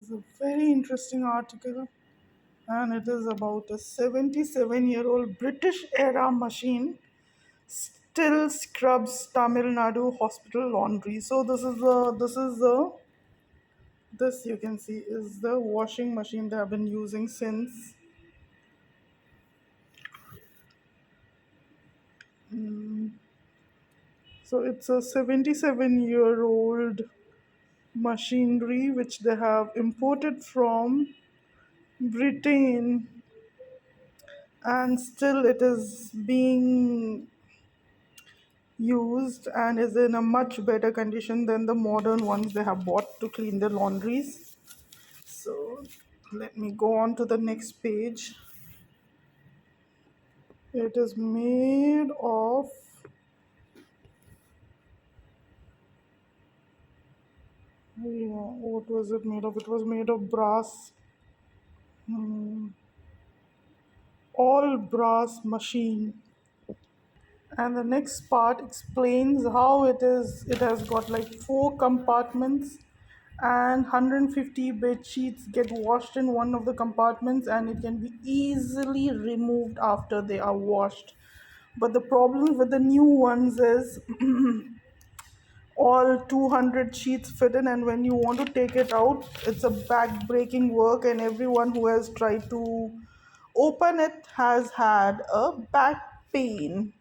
It's a very interesting article, and it is about a 77-year-old British era machine still scrubs Tamil Nadu hospital laundry. So this you can see is the washing machine they have been using since. So it's a 77-year-old machinery which they have imported from Britain, and still it is being used and is in a much better condition than the modern ones they have bought to clean their laundries. So let me go on to the next page. It is made of, yeah, what was it made of? It was made of brass, all brass machine. And the next part explains how it has got like four compartments, and 150 bed sheets get washed in one of the compartments, and it can be easily removed after they are washed. But the problem with the new ones is all 200 sheets fit in, and when you want to take it out, it's a back breaking work, and everyone who has tried to open it has had a back pain.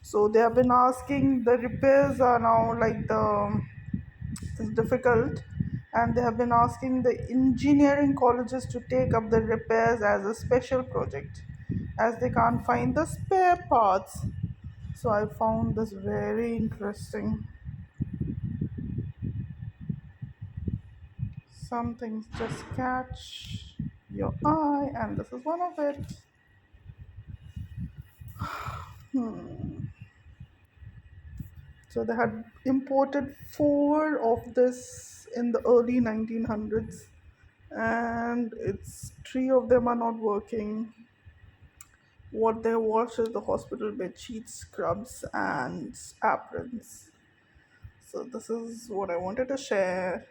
So they have been asking, the repairs are now like the it's difficult, and they have been asking the engineering colleges to take up the repairs as a special project, as they can't find the spare parts. So I found this very interesting. Some things just catch your eye, and this is one of it. So they had imported four of this in the early 1900s, and it's three of them are not working. What they wash is the hospital bed sheets, scrubs, and aprons. So this is what I wanted to share.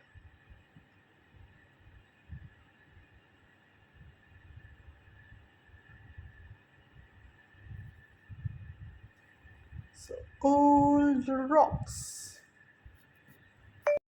So old rocks.